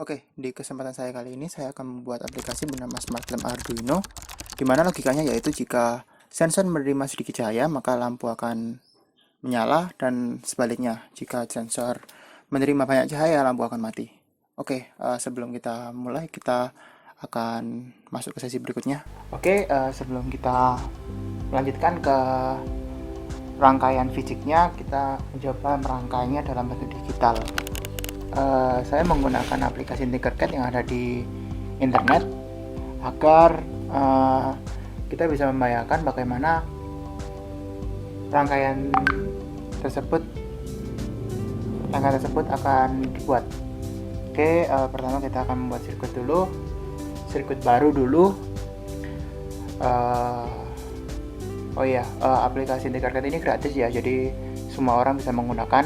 Oke, di kesempatan saya kali ini saya akan membuat aplikasi bernama Smart Lamp Arduino, di mana logikanya yaitu jika sensor menerima sedikit cahaya, maka lampu akan menyala, dan sebaliknya, jika sensor menerima banyak cahaya, lampu akan mati. Oke, sebelum kita mulai, kita akan masuk ke sesi berikutnya. Oke, sebelum kita melanjutkan ke rangkaian fisiknya, kita mencoba merangkainya dalam bentuk digital. Saya menggunakan aplikasi Tinkercad yang ada di internet agar kita bisa membayangkan bagaimana rangkaian tersebut akan dibuat. Oke, pertama kita akan membuat sirkuit baru dulu. Aplikasi Tinkercad ini gratis ya, jadi semua orang bisa menggunakan.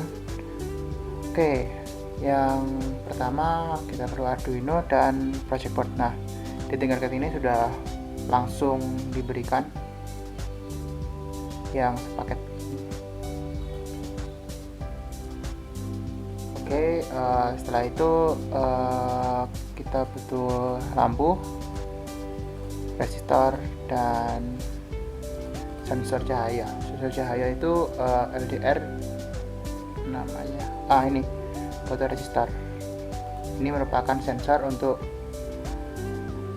Oke, yang pertama kita perlu Arduino dan project board. Nah, di Tinkercad ini sudah langsung diberikan yang sepaket. Oke, setelah itu kita butuh lampu, resistor, dan sensor cahaya. Sensor cahaya itu LDR namanya. Ini fotoresistor. Ini merupakan sensor untuk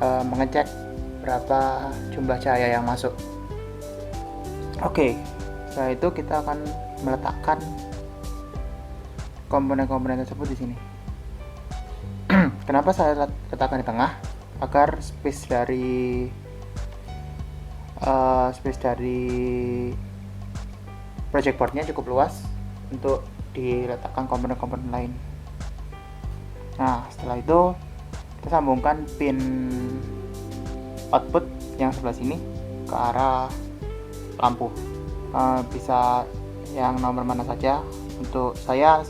mengecek berapa jumlah cahaya yang masuk. Oke, setelah itu kita akan meletakkan komponen-komponen tersebut di sini. Kenapa saya letakkan di tengah? Agar space dari project boardnya cukup luas untuk diletakkan komponen-komponen lain. Nah, setelah itu kita sambungkan pin output yang sebelah sini ke arah lampu. Bisa yang nomor mana saja. Untuk saya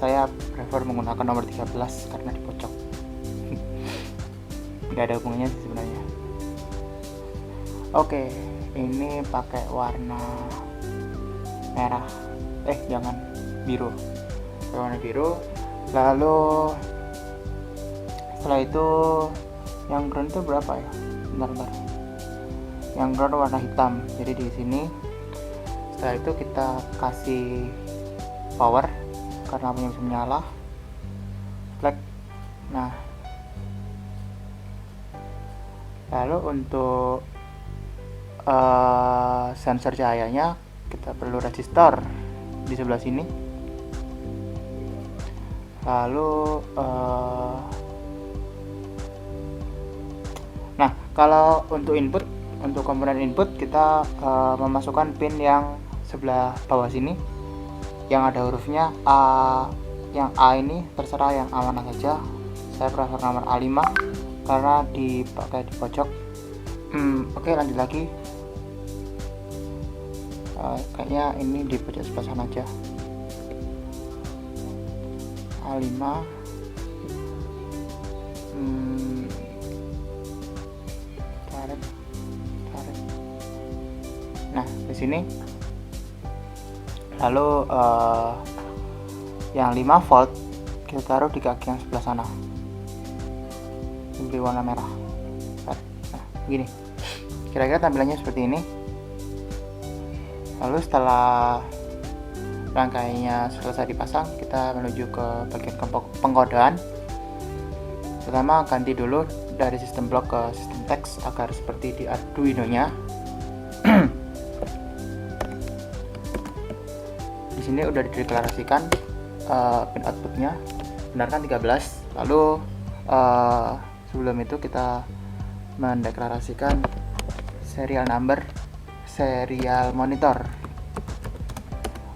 prefer menggunakan nomor 13 karena di pojok. Nggak ada hubungannya sih sebenarnya. Oke, ini pakai warna merah. Jangan, biru. Warna biru. Lalu setelah itu yang ground itu berapa ya? Bentar. Yang ground warna hitam. Jadi di sini setelah itu kita kasih power karena lampunya bisa menyala. Flag. Nah, lalu untuk sensor cahayanya kita perlu resistor di sebelah sini. Lalu nah, kalau untuk komponen input kita memasukkan pin yang sebelah bawah sini yang ada hurufnya A. Yang A ini terserah yang A mana saja. Saya prefer nomor A5 karena dipakai di pojok. Oke, lanjut lagi. Kayaknya ini di pojok sebelah sana aja. A5. Tarik. Nah, di sini. Lalu yang 5 volt kita taruh di kaki yang sebelah sana. Ini warna merah. Nah, begini. Kira-kira tampilannya seperti ini. Lalu setelah rangkaiannya selesai dipasang, kita menuju ke bagian pengkodean. Pertama, ganti dulu dari sistem blok ke sistem teks agar seperti di Arduino-nya. Di sini udah dideklarasikan pin outputnya, benarkan 13. Lalu sebelum itu kita mendeklarasikan serial monitor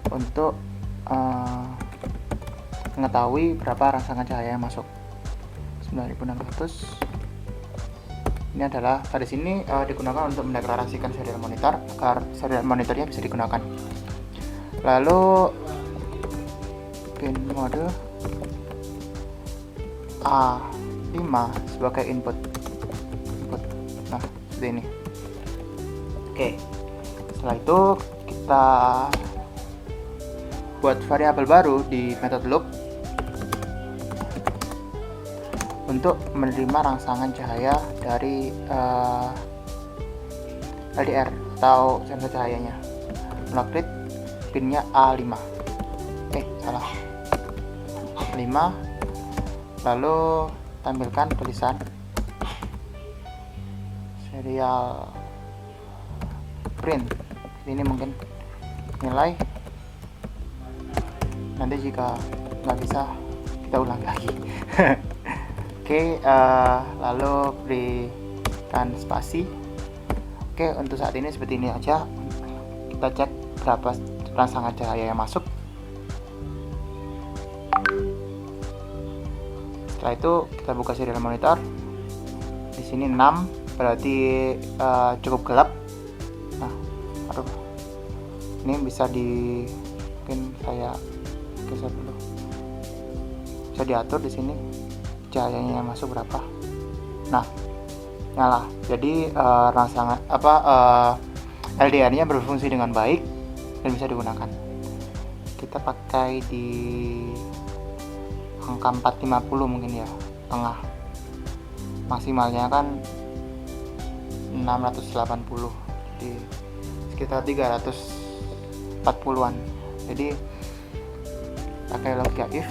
untuk mengetahui berapa rangsangan cahaya yang masuk. 9600. Ini adalah pada sini digunakan untuk mendeklarasikan serial monitor agar serial monitornya bisa digunakan. Lalu pin mode A5 sebagai input. Nah, seperti ini. Oke, setelah itu kita buat variabel baru di method loop. untuk menerima rangsangan cahaya dari LDR atau sensor cahayanya. Mengupdate pinnya A5. Salah. 5. Lalu tampilkan tulisan serial print. Ini mungkin nilai. Nanti jika nggak bisa kita ulang lagi. Lalu berikan spasi. Untuk saat ini seperti ini aja. Kita cek berapa rangsangan cahaya yang masuk. Setelah itu kita buka serial monitor. Di sini 6, berarti cukup gelap. Nah, ini bisa mungkin saya geser dulu. Bisa diatur di sini cahayanya yang masuk berapa. Nah, nyala. Jadi rangsangan LDR-nya berfungsi dengan baik dan bisa digunakan. Kita pakai di angka 450 mungkin ya, tengah. Maksimalnya kan 680, jadi sekitar 340-an. Jadi pakai logika if.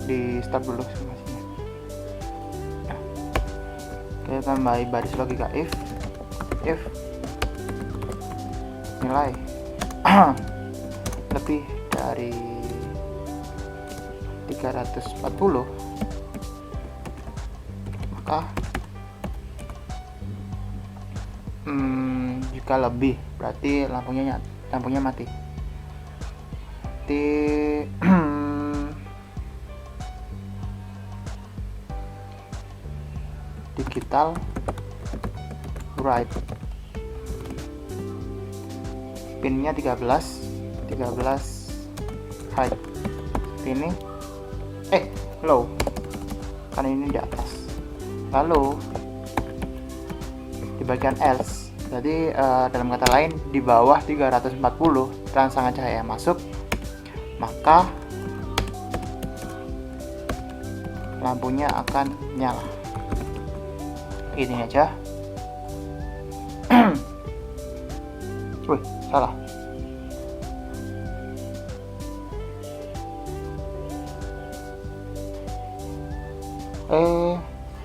Di start dulu simulasinya. Kita tambahi baris logika if nilai lebih dari 340, maka jika lebih berarti lampunya mati. Digital bright, pinnya 13 high seperti ini. Low, karena ini di atas. Lalu di bagian else, jadi dalam kata lain di bawah 340 rangsangan cahaya yang masuk, maka lampunya akan nyala. Ini aja. Salah.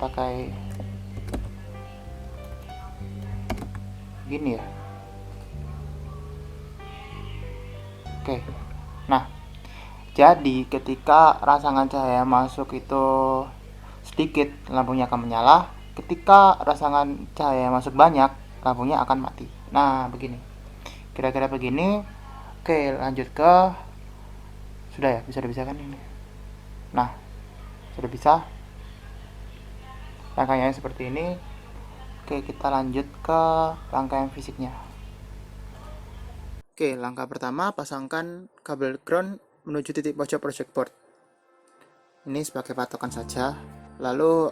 Pakai gini ya. Nah, jadi ketika rangsangan cahaya masuk itu sedikit, lampunya akan menyala. Ketika rangsangan cahaya masuk banyak, lampunya akan mati. Nah, begini. Kira-kira begini. Lanjut ke sudah ya, bisa kan ini. Nah, sudah bisa. Rangkaiannya seperti ini. Kita lanjut ke rangkaian fisiknya. Langkah pertama, pasangkan kabel ground menuju titik pojok project board. Ini sebagai patokan saja. Lalu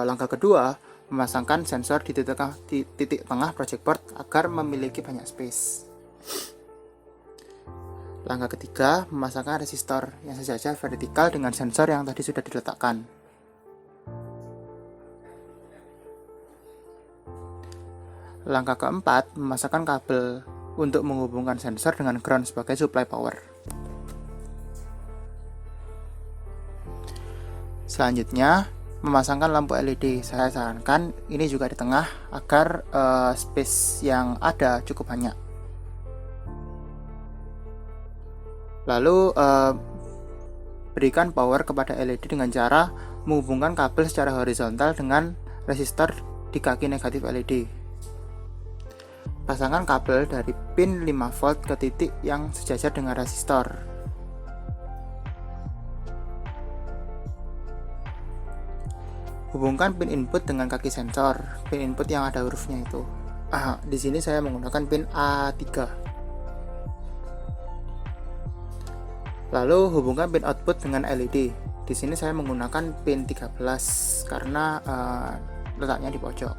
langkah kedua, memasangkan sensor di titik tengah project board agar memiliki banyak space. Langkah ketiga, memasangkan resistor yang sejajar vertikal dengan sensor yang tadi sudah diletakkan. Langkah keempat, memasangkan kabel untuk menghubungkan sensor dengan ground sebagai supply power. Selanjutnya, memasangkan lampu LED. Saya sarankan ini juga di tengah agar space yang ada cukup banyak. Lalu berikan power kepada LED dengan cara menghubungkan kabel secara horizontal dengan resistor di kaki negatif LED. Pasangkan kabel dari pin 5 volt ke titik yang sejajar dengan resistor. Hubungkan pin input dengan kaki sensor, pin input yang ada hurufnya itu. Di sini saya menggunakan pin A3. Lalu hubungkan pin output dengan LED. Di sini saya menggunakan pin 13 karena letaknya di pojok.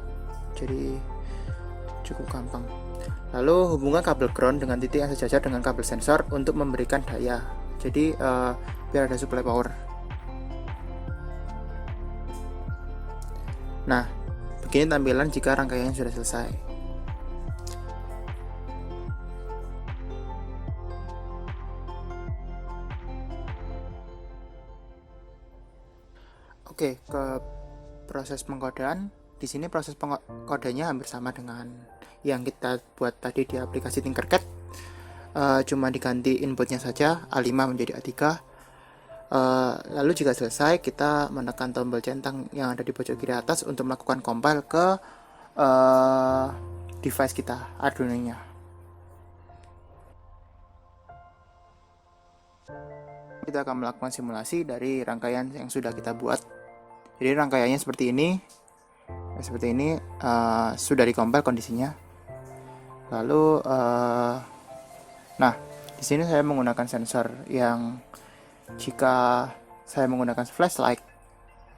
Jadi cukup gampang. Lalu hubungkan kabel ground dengan titik yang sejajar dengan kabel sensor untuk memberikan daya. Jadi biar ada supply power. Nah, begini tampilan jika rangkaiannya sudah selesai. Oke, ke proses pengkodean. Di sini proses pengkodenya hampir sama dengan yang kita buat tadi di aplikasi Tinkercad. Cuma diganti inputnya saja, A5 menjadi A3. Lalu jika selesai, kita menekan tombol centang yang ada di pojok kiri atas untuk melakukan compile ke device kita, Arduino-nya. Kita akan melakukan simulasi dari rangkaian yang sudah kita buat. Jadi rangkaiannya seperti ini, sudah dikompil kondisinya. Lalu, nah di sini saya menggunakan sensor yang jika saya menggunakan flashlight,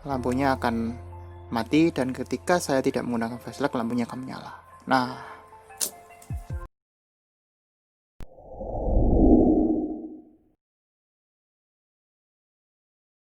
lampunya akan mati, dan ketika saya tidak menggunakan flashlight, lampunya akan menyala. Nah,